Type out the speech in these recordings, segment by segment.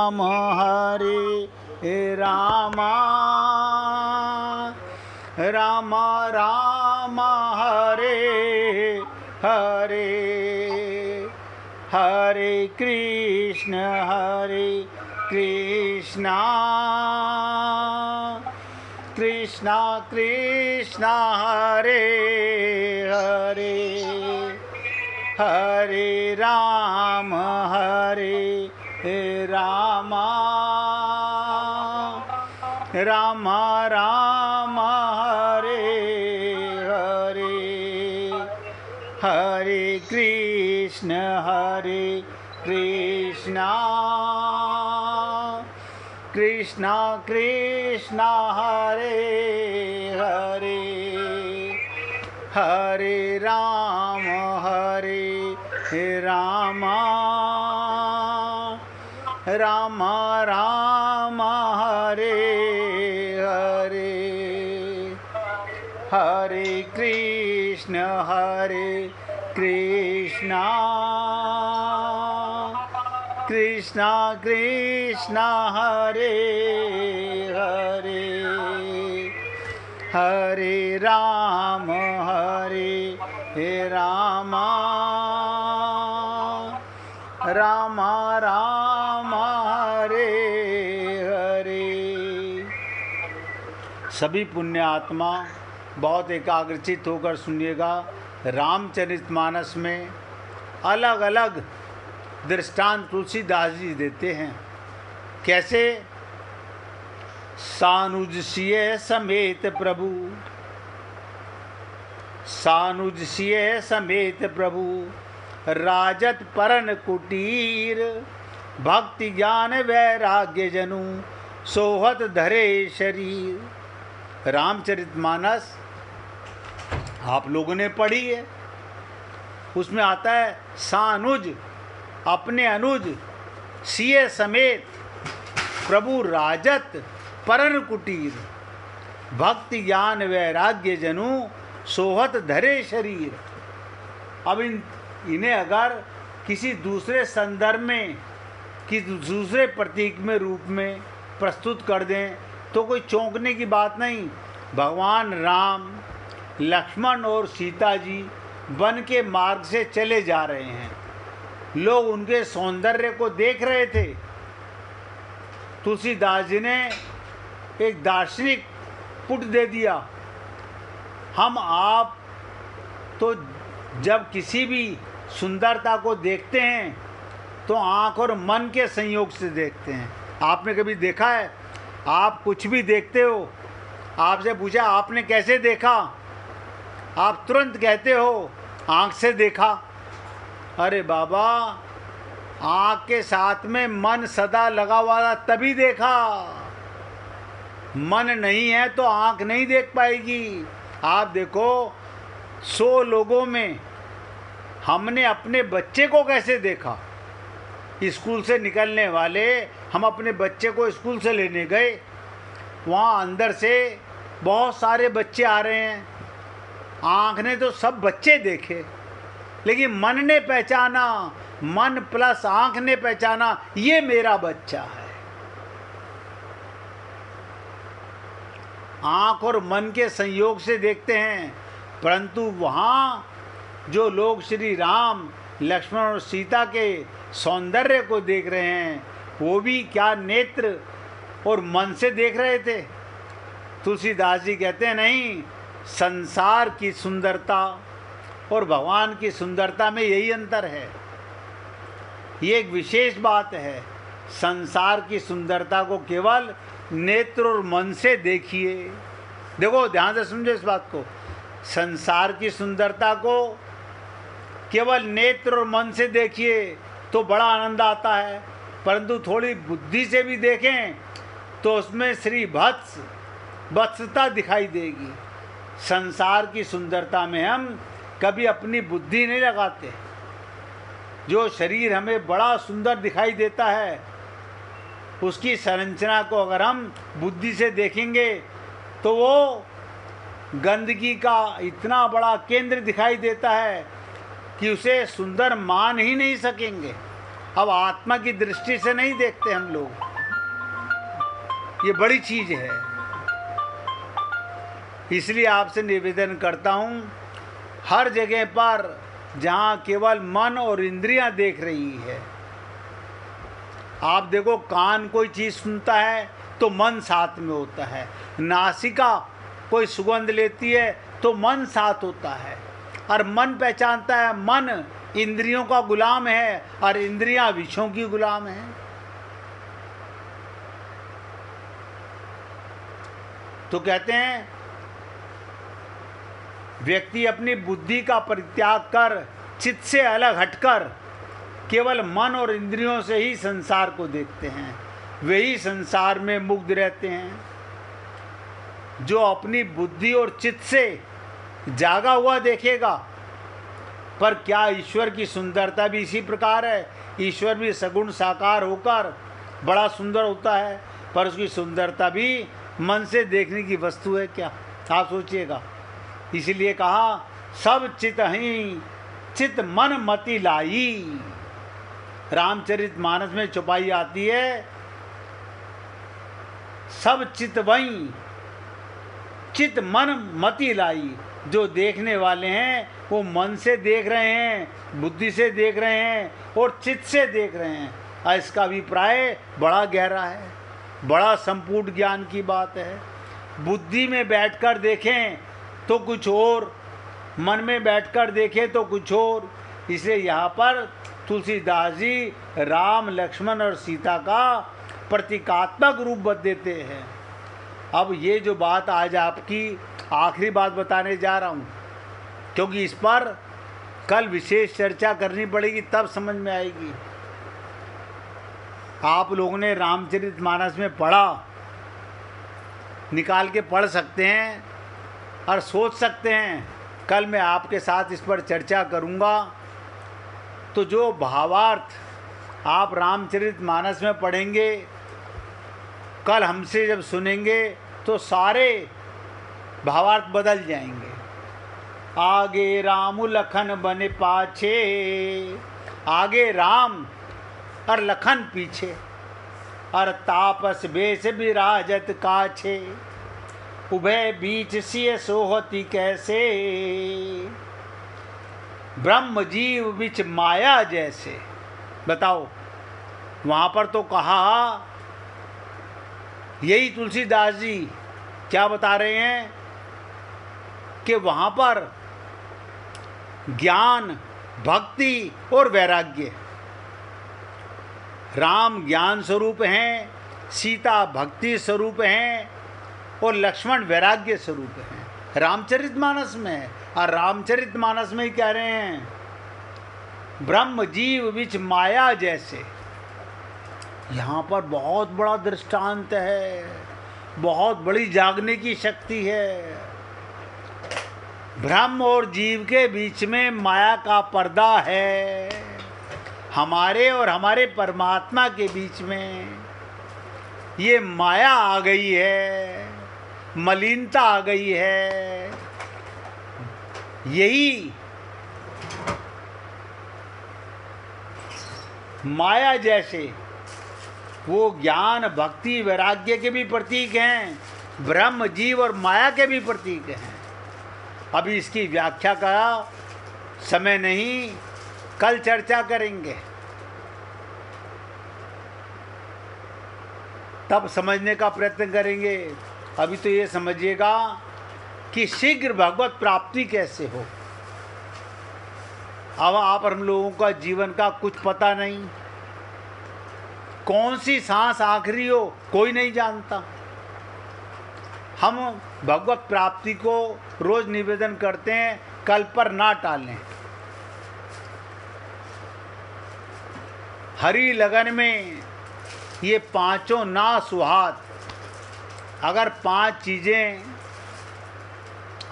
राम हरे राम राम राम हरे हरे हरे कृष्ण कृष्ण कृष्ण हरे हरे हरे राम राम राम हरे हरे हरे कृष्ण कृष्ण कृष्ण हरे हरे हरे राम राम राम हरे हरे हरे कृष्ण कृष्ण कृष्ण हरे हरे हरे राम राम राम हरे हरे। सभी पुण्य आत्मा बहुत एकाग्रचित होकर सुनिएगा। रामचरितमानस में अलग अलग दृष्टांत तुलसीदास जी देते हैं। कैसे? सानुजसिय समेत प्रभु, सानुजसिय समेत प्रभु राजत परन कुटीर, भक्ति ज्ञान वैराग्य जनु सोहत धरे शरीर। रामचरितमानस आप लोगों ने पढ़ी है। उसमें आता है सानुज अपने अनुज, सिए समेत प्रभु राजत परन कुटीर, भक्ति ज्ञान वैराग्य जनु सोहत धरे शरीर। अब इन्हें अगर किसी दूसरे संदर्भ में, किसी दूसरे प्रतीक में रूप में प्रस्तुत कर दें तो कोई चौंकने की बात नहीं। भगवान राम, लक्ष्मण और सीता जी वन के मार्ग से चले जा रहे हैं। लोग उनके सौंदर्य को देख रहे थे। तुलसीदास जी ने एक दार्शनिक पुट दे दिया। हम आप तो जब किसी भी सुंदरता को देखते हैं तो आँख और मन के संयोग से देखते हैं। आपने कभी देखा है? आप कुछ भी देखते हो, आपसे पूछा आपने कैसे देखा, आप तुरंत कहते हो आँख से देखा। अरे बाबा, आँख के साथ में मन सदा लगा हुआ था तभी देखा। मन नहीं है तो आँख नहीं देख पाएगी। आप देखो 100 लोगों में हमने अपने बच्चे को कैसे देखा। स्कूल से निकलने वाले, हम अपने बच्चे को स्कूल से लेने गए, वहाँ अंदर से बहुत सारे बच्चे आ रहे हैं। आँख ने तो सब बच्चे देखे, लेकिन मन ने पहचाना, मन प्लस आँख ने पहचाना ये मेरा बच्चा है। आँख और मन के संयोग से देखते हैं, परंतु वहाँ जो लोग श्री राम, लक्ष्मण और सीता के सौंदर्य को देख रहे हैं वो भी क्या नेत्र और मन से देख रहे थे। तुलसीदास जी कहते हैं नहीं, संसार की सुंदरता और भगवान की सुंदरता में यही अंतर है। ये एक विशेष बात है। संसार की सुंदरता को केवल नेत्र और मन से देखिए। देखो ध्यान से समझो इस बात को। संसार की सुंदरता को केवल नेत्र और मन से देखिए तो बड़ा आनंद आता है, परंतु थोड़ी बुद्धि से भी देखें तो उसमें श्री वत्सता दिखाई देगी। संसार की सुंदरता में हम कभी अपनी बुद्धि नहीं लगाते। जो शरीर हमें बड़ा सुंदर दिखाई देता है, उसकी संरचना को अगर हम बुद्धि से देखेंगे तो वो गंदगी का इतना बड़ा केंद्र दिखाई देता है कि उसे सुंदर मान ही नहीं सकेंगे। अब आत्मा की दृष्टि से नहीं देखते हम लोग, ये बड़ी चीज है। इसलिए आपसे निवेदन करता हूं, हर जगह पर जहां केवल मन और इंद्रियां देख रही है, आप देखो कान कोई चीज सुनता है तो मन साथ में होता है, नासिका कोई सुगंध लेती है तो मन साथ होता है, और मन पहचानता है मन इंद्रियों का गुलाम है और इंद्रियां विषयों की गुलाम है। तो कहते हैं व्यक्ति अपनी बुद्धि का परित्याग कर चित्त से अलग हटकर केवल मन और इंद्रियों से ही संसार को देखते हैं, वे ही संसार में मुग्ध रहते हैं। जो अपनी बुद्धि और चित्त से जागा हुआ देखेगा, पर क्या ईश्वर की सुंदरता भी इसी प्रकार है? ईश्वर भी सगुण साकार होकर बड़ा सुंदर होता है, पर उसकी सुंदरता भी मन से देखने की वस्तु है क्या? आप सोचिएगा। इसीलिए कहा सब चित ही चित मन मति लाई। रामचरितमानस में चौपाई आती है, सब चित वही चित मन मति लाई। जो देखने वाले हैं वो मन से देख रहे हैं, बुद्धि से देख रहे हैं और चित्त से देख रहे हैं। और इसका अभिप्राय बड़ा गहरा है, बड़ा संपूर्ण ज्ञान की बात है। बुद्धि में बैठकर देखें तो कुछ और, मन में बैठकर देखें तो कुछ और। इसलिए यहाँ पर तुलसीदास जी राम लक्ष्मण और सीता का प्रतीकात्मक रूप बता देते हैं। अब ये जो बात आज आपकी आखिरी बात बताने जा रहा हूँ, क्योंकि इस पर कल विशेष चर्चा करनी पड़ेगी, तब समझ में आएगी। आप लोगों ने रामचरितमानस में पढ़ा, निकाल के पढ़ सकते हैं और सोच सकते हैं। कल मैं आपके साथ इस पर चर्चा करूँगा। तो जो भावार्थ आप रामचरितमानस में पढ़ेंगे, कल हमसे जब सुनेंगे तो सारे भावार्थ बदल जाएंगे। आगे राम लखन बने पाछे, आगे राम और लखन पीछे, और तापस बेस विराजत काछे, उभय बीच सिय सोहती कैसे, ब्रह्म जीव बिच माया जैसे। बताओ, वहाँ पर तो कहा, यही तुलसीदास जी क्या बता रहे हैं कि वहाँ पर ज्ञान, भक्ति और वैराग्य, राम ज्ञान स्वरूप हैं, सीता भक्ति स्वरूप हैं और लक्ष्मण वैराग्य स्वरूप हैं। रामचरितमानस में है, और रामचरितमानस में ही कह रहे हैं ब्रह्म जीव बिच माया जैसे। यहाँ पर बहुत बड़ा दृष्टांत है, बहुत बड़ी जागने की शक्ति है। ब्रह्म और जीव के बीच में माया का पर्दा है, हमारे और हमारे परमात्मा के बीच में ये माया आ गई है, मलिनता आ गई है। यही माया जैसे वो ज्ञान, भक्ति, वैराग्य के भी प्रतीक हैं, ब्रह्म, जीव और माया के भी प्रतीक हैं। अभी इसकी व्याख्या का समय नहीं, कल चर्चा करेंगे, तब समझने का प्रयत्न करेंगे। अभी तो ये समझिएगा कि शीघ्र भगवत प्राप्ति कैसे हो। अब आप हम लोगों का जीवन का कुछ पता नहीं, कौन सी सांस आखिरी हो कोई नहीं जानता। हम भगवत प्राप्ति को रोज निवेदन करते हैं, कल पर ना टालें। हरि लगन में ये पांचों ना सुहात, अगर 5 चीजें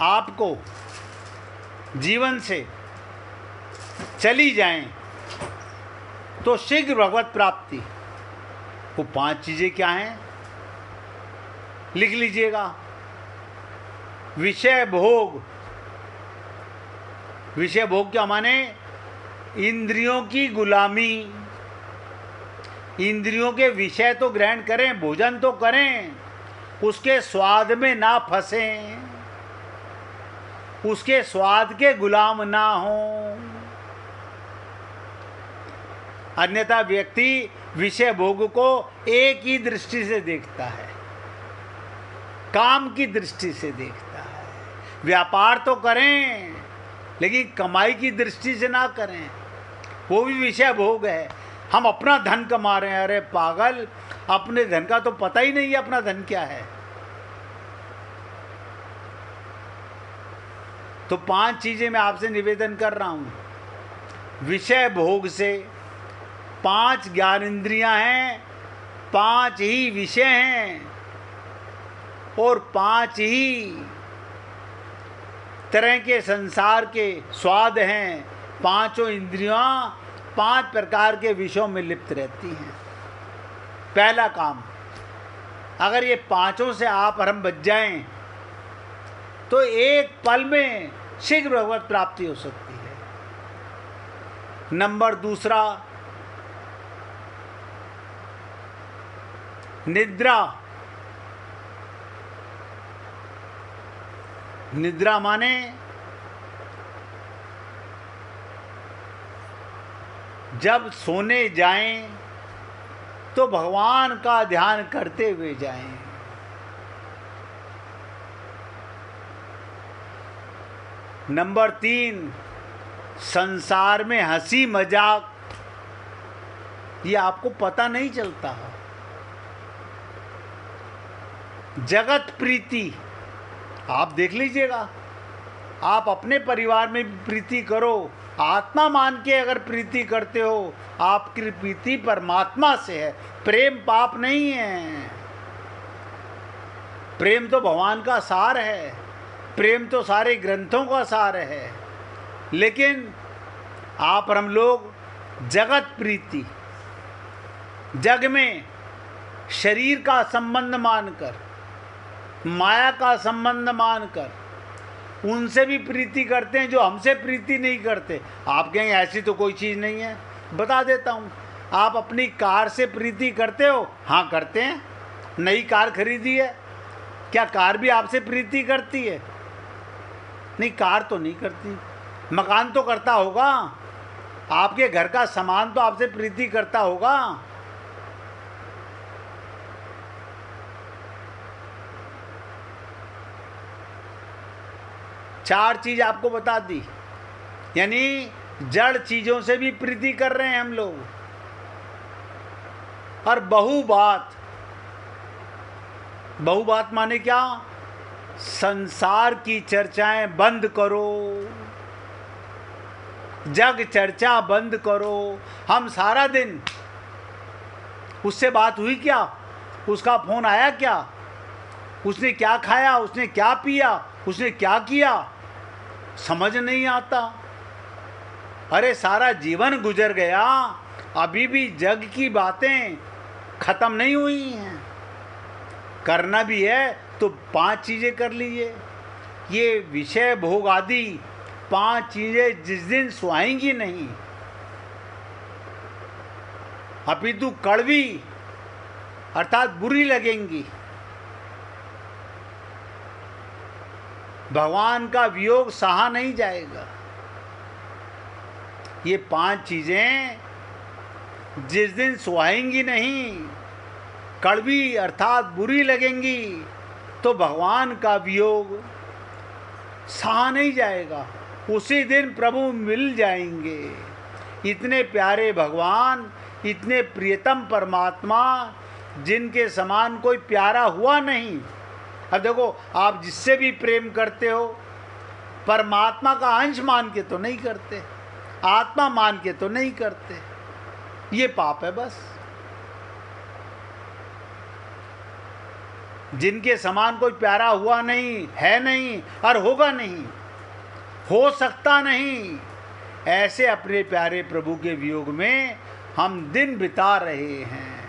आपको जीवन से चली जाएं तो शीघ्र भगवत प्राप्ति। वो 5 चीजें क्या हैं, लिख लीजिएगा। विषय भोग, विषय भोग क्या माने? इंद्रियों की गुलामी, इंद्रियों के विषय तो ग्रहण करें, भोजन तो करें, उसके स्वाद में ना फंसें, उसके स्वाद के गुलाम ना हों। अन्यथा व्यक्ति विषय भोग को एक ही दृष्टि से देखता है, काम की दृष्टि से देखता है। व्यापार तो करें लेकिन कमाई की दृष्टि से ना करें, वो भी विषय भोग है। हम अपना धन कमा रहे हैं, अरे पागल, अपने धन का तो पता ही नहीं है अपना धन क्या है। तो 5 चीजें मैं आपसे निवेदन कर रहा हूं। विषय भोग से 5 ज्ञानेंद्रियां हैं, 5 ही विषय हैं और 5 ही तरह के संसार के स्वाद हैं। 5 इंद्रियां 5 प्रकार के विषयों में लिप्त रहती हैं। पहला काम, अगर ये 5 से आप आरंभ बच जाएं तो एक पल में शीघ्र भगवत प्राप्ति हो सकती है। नंबर दूसरा, निद्रा। निद्रा माने जब सोने जाएं तो भगवान का ध्यान करते हुए जाएं। नंबर 3, संसार में हंसी मजाक ये आपको पता नहीं चलता। जगत प्रीति आप देख लीजिएगा, आप अपने परिवार में भी प्रीति करो, आत्मा मान के अगर प्रीति करते हो, आपकी प्रीति परमात्मा से है, प्रेम पाप नहीं है। प्रेम तो भगवान का सार है, प्रेम तो सारे ग्रंथों का सार है। लेकिन आप और हम लोग जगत प्रीति, जग में शरीर का संबंध मानकर, माया का संबंध मानकर उनसे भी प्रीति करते हैं जो हमसे प्रीति नहीं करते। आप कहेंगे ऐसी तो कोई चीज़ नहीं है, बता देता हूँ। आप अपनी कार से प्रीति करते हो? हाँ करते हैं। नई कार खरीदी है, क्या कार भी आपसे प्रीति करती है? नहीं, कार तो नहीं करती। मकान तो करता होगा, आपके घर का सामान तो आपसे प्रीति करता होगा। चार चीज आपको बता दी, यानी जड़ चीजों से भी प्रीति कर रहे हैं हम लोग। और बहुबात माने क्या? संसार की चर्चाएं बंद करो, जग चर्चा बंद करो। हम सारा दिन उससे बात हुई क्या, उसका फोन आया क्या, उसने क्या खाया, उसने क्या पिया, उसने क्या किया, समझ नहीं आता। अरे सारा जीवन गुजर गया, अभी भी जग की बातें खत्म नहीं हुई हैं। करना भी है तो 5 चीजें कर लीजिए। ये विषय भोग आदि 5 चीजें जिस दिन सुहाएंगी नहीं, अपितु कड़वी अर्थात बुरी लगेंगी। भगवान का वियोग सहा नहीं जाएगा। ये 5 चीजें जिस दिन सुहाएंगी नहीं, कड़वी अर्थात बुरी लगेंगी, तो भगवान का वियोग सहा नहीं जाएगा। उसी दिन प्रभु मिल जाएंगे। इतने प्यारे भगवान, इतने प्रियतम परमात्मा, जिनके समान कोई प्यारा हुआ नहीं। अब देखो, आप जिससे भी प्रेम करते हो, परमात्मा का अंश मान के तो नहीं करते, आत्मा मान के तो नहीं करते। ये पाप है बस। जिनके समान कोई प्यारा हुआ नहीं, है नहीं और होगा नहीं, हो सकता नहीं, ऐसे अपने प्यारे प्रभु के वियोग में हम दिन बिता रहे हैं।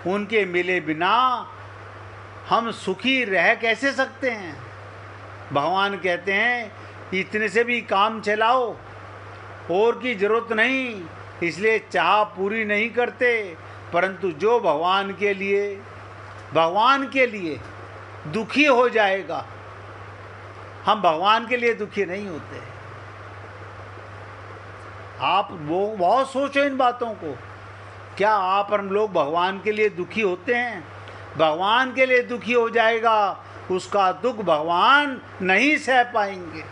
उनके मिले बिना हम सुखी रह कैसे सकते हैं? भगवान कहते हैं इतने से भी काम चलाओ, और की जरूरत नहीं, इसलिए चाह पूरी नहीं करते, परंतु जो भगवान के लिए दुखी हो जाएगा, हम भगवान के लिए दुखी नहीं होते। आप वो बहुत सोचो इन बातों को। क्या आप और हम लोग भगवान के लिए दुखी होते हैं? भगवान के लिए दुखी हो जाएगा, उसका दुख भगवान नहीं सह पाएंगे।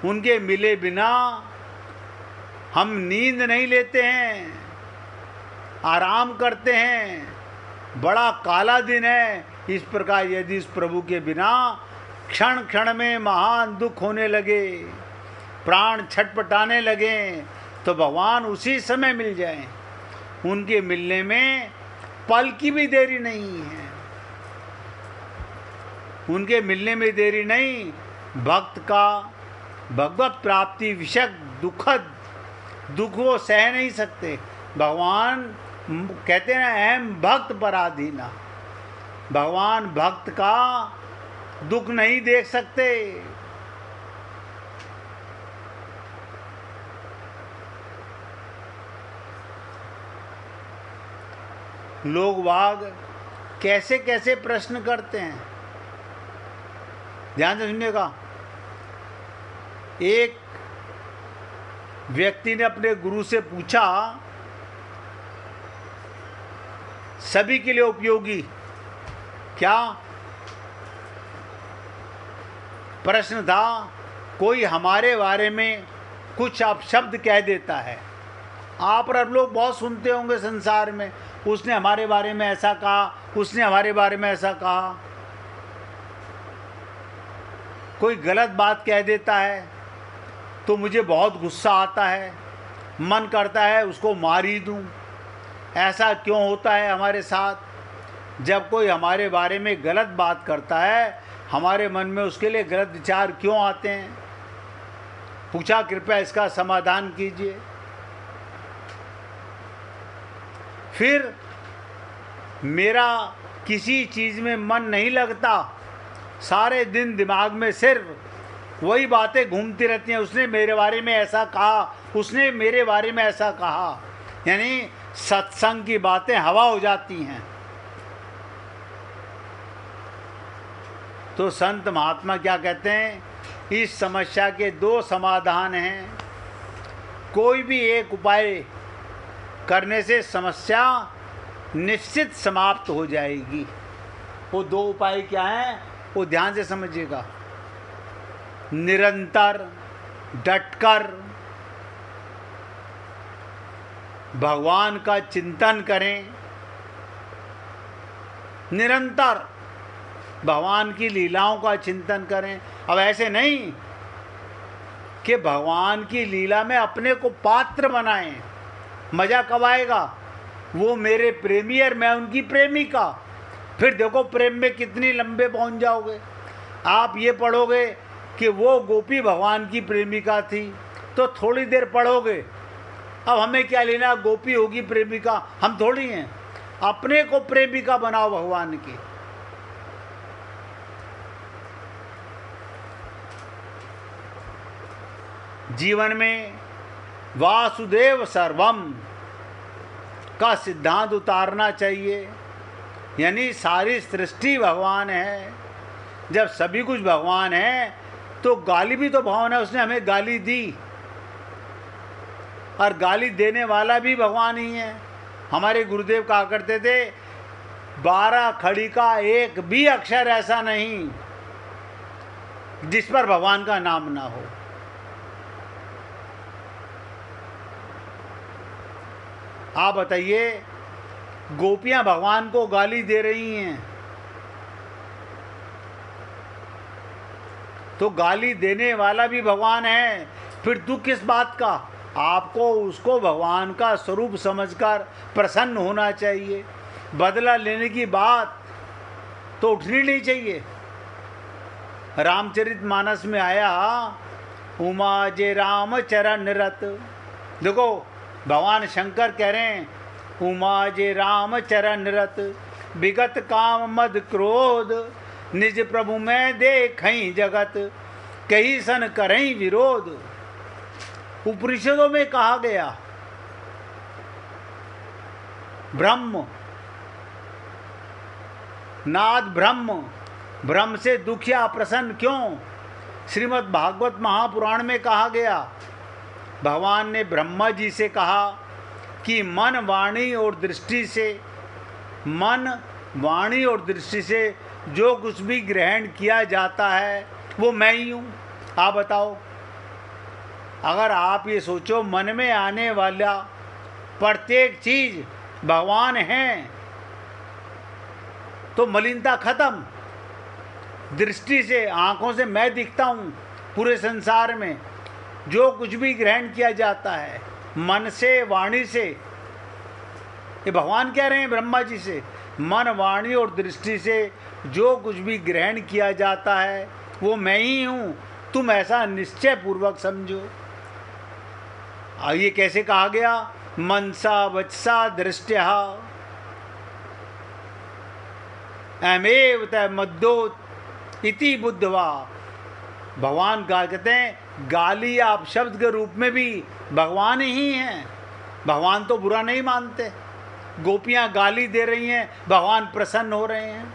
उनके मिले बिना हम नींद नहीं लेते हैं, आराम करते हैं, बड़ा काला दिन है। इस प्रकार यदि इस प्रभु के बिना क्षण क्षण में महान दुख होने लगे, प्राण छटपटाने लगे, तो भगवान उसी समय मिल जाएं। उनके मिलने में पल की भी देरी नहीं है। उनके मिलने में देरी नहीं। भक्त का भगवत प्राप्ति विषय दुखद दुख वो सह नहीं सकते। भगवान कहते हैं अहम भक्त पराधीना। भगवान भक्त का दुख नहीं देख सकते। लोग वाग कैसे कैसे प्रश्न करते हैं, ध्यान से सुनिएगा। एक व्यक्ति ने अपने गुरु से पूछा, सभी के लिए उपयोगी क्या प्रश्न था? कोई हमारे बारे में कुछ अपशब्द कह देता है। आप और अब लोग बहुत सुनते होंगे संसार में, उसने हमारे बारे में ऐसा कहा, उसने हमारे बारे में ऐसा कहा। कोई गलत बात कह देता है तो मुझे बहुत गुस्सा आता है, मन करता है उसको मार ही दूं। ऐसा क्यों होता है हमारे साथ? जब कोई हमारे बारे में गलत बात करता है, हमारे मन में उसके लिए गलत विचार क्यों आते हैं? पूछा, कृपया इसका समाधान कीजिए। फिर मेरा किसी चीज़ में मन नहीं लगता, सारे दिन दिमाग में सिर्फ वही बातें घूमती रहती हैं। उसने मेरे बारे में ऐसा कहा, उसने मेरे बारे में ऐसा कहा, यानी सत्संग की बातें हवा हो जाती हैं। तो संत महात्मा क्या कहते हैं? इस समस्या के दो समाधान हैं। कोई भी एक उपाय करने से समस्या निश्चित समाप्त हो जाएगी। वो दो उपाय क्या हैं? वो ध्यान से समझिएगा। निरंतर डटकर भगवान का चिंतन करें, निरंतर भगवान की लीलाओं का चिंतन करें। अब ऐसे नहीं कि भगवान की लीला में अपने को पात्र बनाएं। मज़ा कब आएगा? वो मेरे प्रेमी और मैं उनकी प्रेमिका। फिर देखो प्रेम में कितनी लंबे पहुंच जाओगे। आप ये पढ़ोगे कि वो गोपी भगवान की प्रेमिका थी, तो थोड़ी देर पढ़ोगे। अब हमें क्या लेना, गोपी होगी प्रेमिका, हम थोड़ी हैं। अपने को प्रेमिका बनाओ भगवान की। जीवन में वासुदेव सर्वम का सिद्धांत उतारना चाहिए, यानी सारी सृष्टि भगवान है। जब सभी कुछ भगवान है तो गाली भी तो भगवान है, उसने हमें गाली दी, और गाली देने वाला भी भगवान ही है। हमारे गुरुदेव कहा करते थे, 12 खड़ी का एक भी अक्षर ऐसा नहीं जिस पर भगवान का नाम ना हो। आप बताइए, गोपियां भगवान को गाली दे रही हैं, तो गाली देने वाला भी भगवान है। फिर दुख किस बात का? आपको उसको भगवान का स्वरूप समझकर प्रसन्न होना चाहिए। बदला लेने की बात तो उठनी नहीं चाहिए। रामचरितमानस में आया, उमा जे राम चरण रत। देखो भगवान शंकर कह रहे हैं, उमा जे राम चरण रत, विगत काम मद क्रोध, निज प्रभु में देखई जगत, कही सन करई विरोध। उपनिषदों में कहा गया ब्रह्म नाद ब्रह्म, ब्रह्म से दुख या प्रसन्न क्यों? श्रीमद् भागवत महापुराण में कहा गया, भगवान ने ब्रह्मा जी से कहा कि मन वाणी और दृष्टि से, मन वाणी और दृष्टि से जो कुछ भी ग्रहण किया जाता है वो मैं ही हूँ। आप बताओ, अगर आप ये सोचो मन में आने वाला प्रत्येक चीज भगवान है तो मलिनता खत्म। दृष्टि से, आंखों से मैं दिखता हूँ, पूरे संसार में जो कुछ भी ग्रहण किया जाता है मन से वाणी से, ये भगवान कह रहे हैं ब्रह्मा जी से, मन वाणी और दृष्टि से जो कुछ भी ग्रहण किया जाता है वो मैं ही हूँ, तुम ऐसा निश्चय पूर्वक समझो। ये कैसे कहा गया? मनसा वचसा दृष्टया अमेव तय मद्दोत इति बुद्धवा। भगवान का कहते हैं गाली आप शब्द के रूप में भी भगवान ही हैं। भगवान तो बुरा नहीं मानते। गोपियां गाली दे रही हैं, भगवान प्रसन्न हो रहे हैं।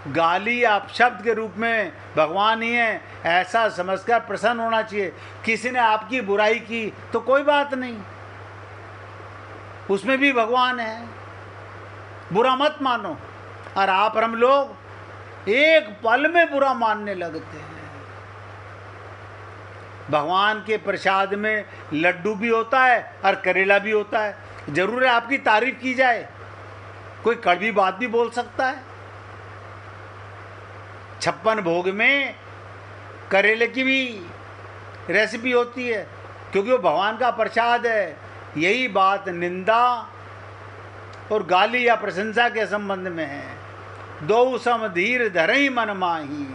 गाली आप शब्द के रूप में भगवान ही हैं, ऐसा समझकर प्रसन्न होना चाहिए। किसी ने आपकी बुराई की तो कोई बात नहीं, उसमें भी भगवान है, बुरा मत मानो। और आप और हम लोग एक पल में बुरा मानने लगते हैं। भगवान के प्रसाद में लड्डू भी होता है और करेला भी होता है। जरूर है आपकी तारीफ की जाए, कोई कड़वी बात भी बोल सकता है। 56 भोग में करेले की भी रेसिपी होती है, क्योंकि वो भगवान का प्रसाद है। यही बात निंदा और गाली या प्रशंसा के संबंध में है। दो सम धीर धरई मन माही।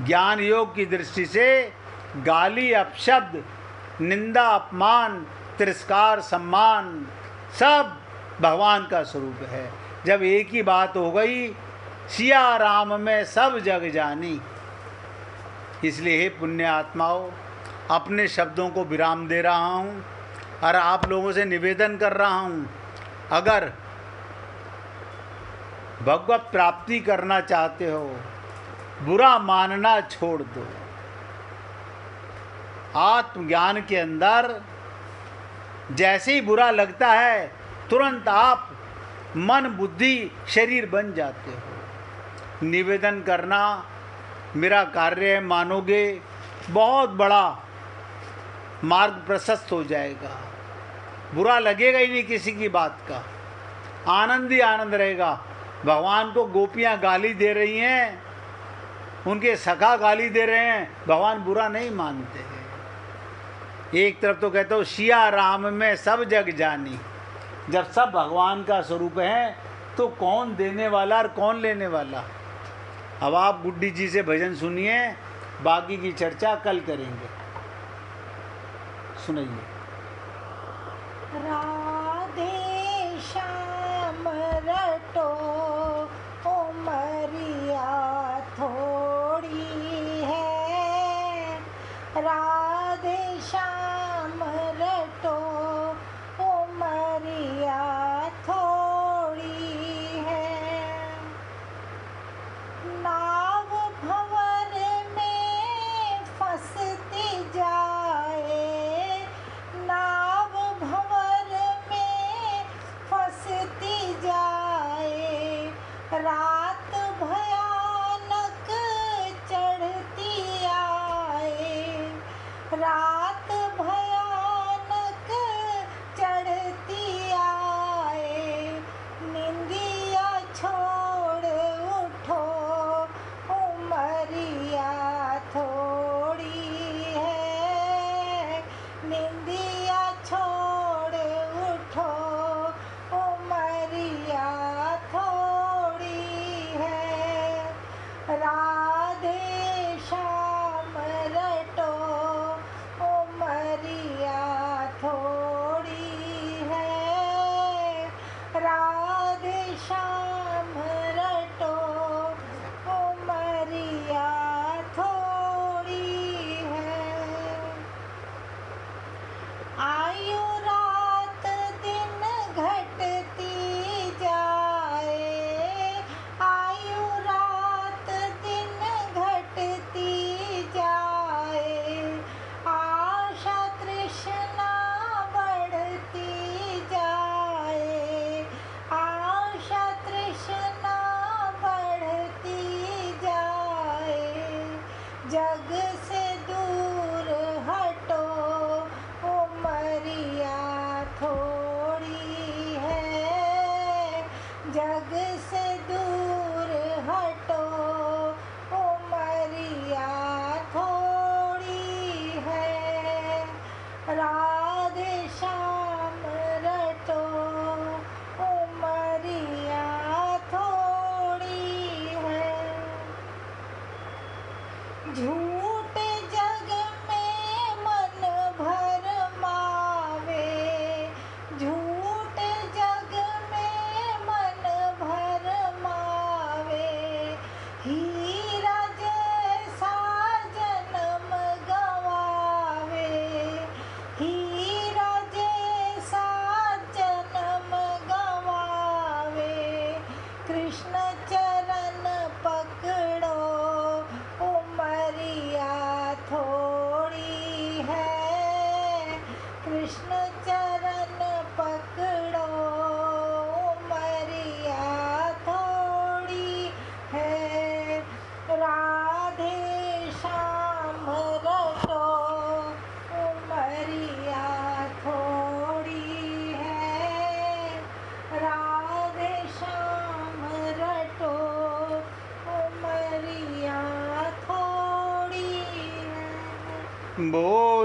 ज्ञान योग की दृष्टि से गाली अपशब्द, निंदा अपमान, तिरस्कार सम्मान सब भगवान का स्वरूप है। जब एक ही बात हो गई, सिया राम में सब जग जानी। इसलिए हे पुण्य आत्माओं, अपने शब्दों को विराम दे रहा हूँ और आप लोगों से निवेदन कर रहा हूँ, अगर भगवत प्राप्ति करना चाहते हो, बुरा मानना छोड़ दो। आत्मज्ञान के अंदर जैसे ही बुरा लगता है, तुरंत आप मन बुद्धि शरीर बन जाते हो। निवेदन करना मेरा कार्य है, मानोगे बहुत बड़ा मार्ग प्रशस्त हो जाएगा। बुरा लगेगा ही नहीं किसी की बात का, आनंद ही आनंद रहेगा। भगवान को गोपियां गाली दे रही हैं, उनके सखा गाली दे रहे हैं, भगवान बुरा नहीं मानते हैं। एक तरफ तो कहते हो सिया राम में सब जग जानी। जब सब भगवान का स्वरूप है तो कौन देने वाला और कौन लेने वाला। अब आप गुड्डी जी से भजन सुनिए, बाकी की चर्चा कल करेंगे। सुनिए। राधे श्याम रटो उमरिया थोड़ी है। राधे श्याम रटो उमरिया थोड़ी है। नाव भंवर में फंसती जाए,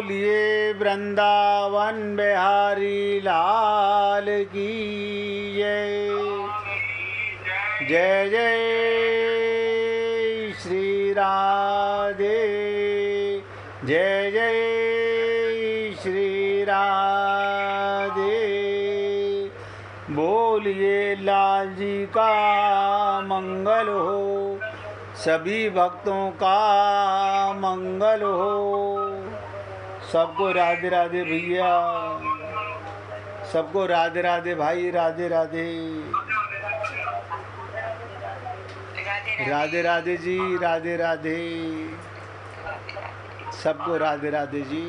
बोलिए वृंदावन बिहारी लाल की जय। जय जय श्री राधे, जय जय श्री राधे। बोलिए लाल जी का मंगल हो, सभी भक्तों का मंगल हो। सबको राधे राधे भैया, सबको राधे राधे भाई, राधे राधे, राधे राधे जी, राधे राधे, सबको राधे राधे जी।